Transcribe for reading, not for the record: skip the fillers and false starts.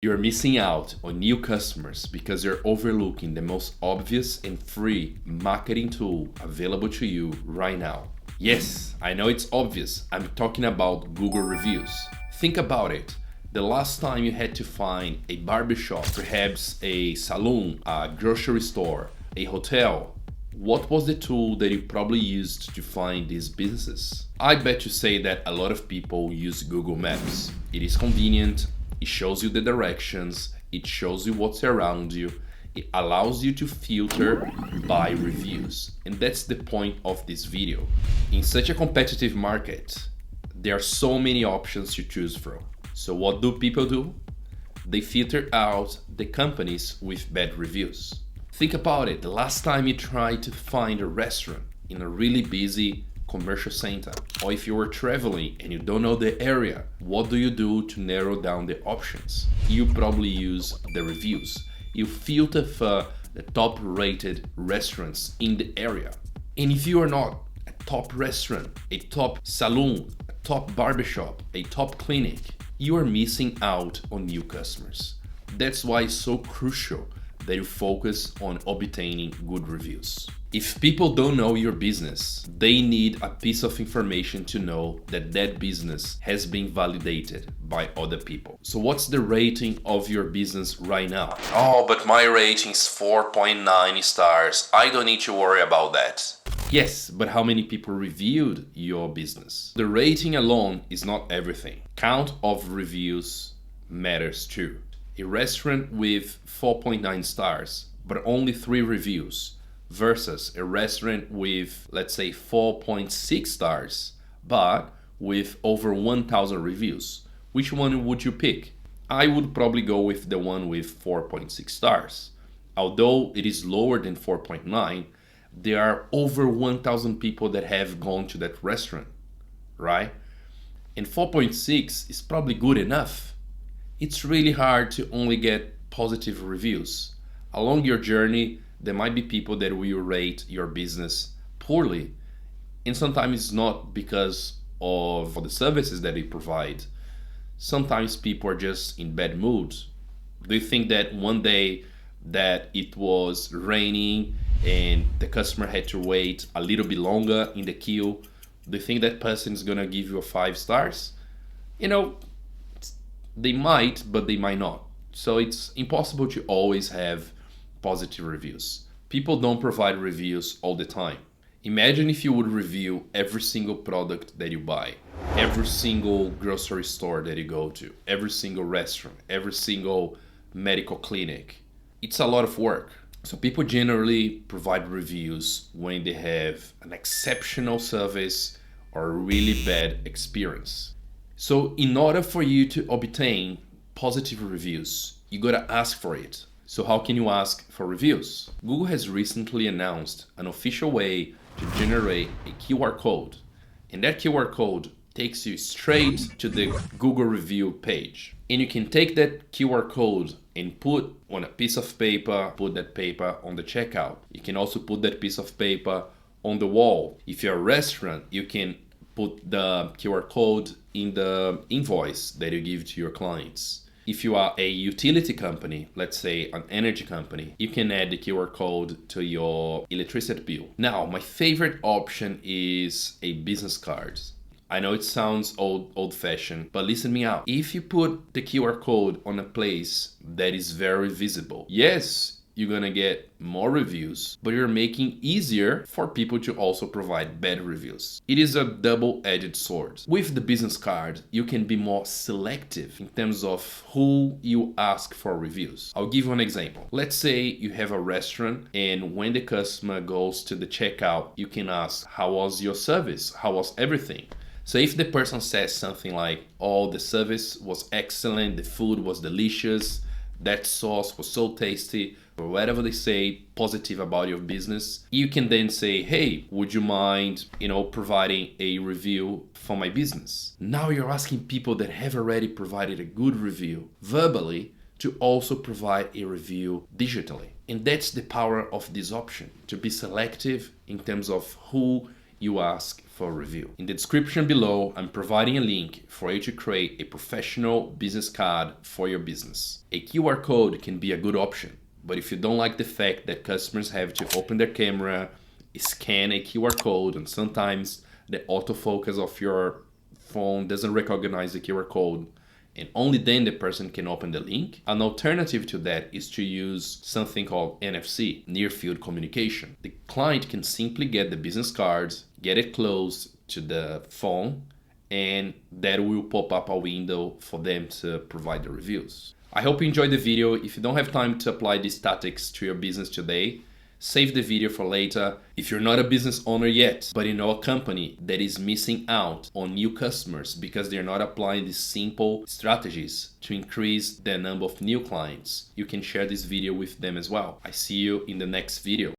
You're missing out on new customers because you're overlooking the most obvious and free marketing tool available to you right now. Yes, I know it's obvious. I'm talking about Google reviews. Think about it. The last time you had to find a barbershop, perhaps a salon, a grocery store, a hotel, what was the tool that you probably used to find these businesses? I bet you say that a lot of people use Google Maps. It is convenient, it shows you the directions, it shows you what's around you, it allows you to filter by reviews. And that's the point of this video. In such a competitive market, there are so many options to choose from. So what do people do? They filter out the companies with bad reviews. Think about it, the last time you tried to find a restaurant in a really busy commercial center, or if you were traveling and you don't know the area, what do you do to narrow down the options? You probably use the reviews. You filter for the top rated restaurants in the area. And if you are not a top restaurant, a top salon, a top barbershop, a top clinic, you are missing out on new customers. That's why it's so crucial that you focus on obtaining good reviews. If people don't know your business, they need a piece of information to know that that business has been validated by other people. So what's the rating of your business right now? Oh, but my rating is 4.9 stars. I don't need to worry about that. Yes, but how many people reviewed your business? The rating alone is not everything. Count of reviews matters too. A restaurant with 4.9 stars, but only 3 reviews, versus a restaurant with, let's say, 4.6 stars, but with over 1,000 reviews. Which one would you pick? I would probably go with the one with 4.6 stars. Although it is lower than 4.9, there are over 1,000 people that have gone to that restaurant, right? And 4.6 is probably good enough. It's really hard to only get positive reviews. Along your journey, there might be people that will rate your business poorly. And sometimes it's not because of the services that you provide. Sometimes people are just in bad mood. They think that one day that it was raining and the customer had to wait a little bit longer in the queue, they think that person is gonna give you a 5 stars. They might, but they might not. So it's impossible to always have positive reviews. People don't provide reviews all the time. Imagine if you would review every single product that you buy, every single grocery store that you go to, every single restaurant, every single medical clinic. It's a lot of work. So people generally provide reviews when they have an exceptional service or a really bad experience. So in order for you to obtain positive reviews, you gotta ask for it. So how can you ask for reviews? Google has recently announced an official way to generate a QR code. And that QR code takes you straight to the Google review page. And you can take that QR code and put on a piece of paper, put that paper on the checkout. You can also put that piece of paper on the wall. If you're a restaurant, you can put the QR code in the invoice that you give to your clients. If you are a utility company, let's say an energy company, you can add the QR code to your electricity bill. Now, my favorite option is a business card. I know it sounds old-fashioned, but listen me out. If you put the QR code on a place that is very visible, yes, you're gonna get more reviews, but you're making easier for people to also provide bad reviews. It is a double-edged sword. With the business card, you can be more selective in terms of who you ask for reviews. I'll give you an example. Let's say you have a restaurant and when the customer goes to the checkout, you can ask, how was your service? How was everything? So if the person says something like, oh, the service was excellent, the food was delicious, that sauce was so tasty, or whatever they say positive about your business, you can then say, hey, would you mind, providing a review for my business? Now you're asking people that have already provided a good review verbally to also provide a review digitally. And that's the power of this option, to be selective in terms of who you ask for a review. In the description below, I'm providing a link for you to create a professional business card for your business. A QR code can be a good option, but if you don't like the fact that customers have to open their camera, scan a QR code, and sometimes the autofocus of your phone doesn't recognize the QR code, and only then the person can open the link. An alternative to that is to use something called NFC, near field communication. The client can simply get the business cards, get it close to the phone, and that will pop up a window for them to provide the reviews. I hope you enjoyed the video. If you don't have time to apply these tactics to your business today, save the video for later. If you're not a business owner yet, but you know a company that is missing out on new customers because they're not applying these simple strategies to increase the number of new clients, you can share this video with them as well. I see you in the next video.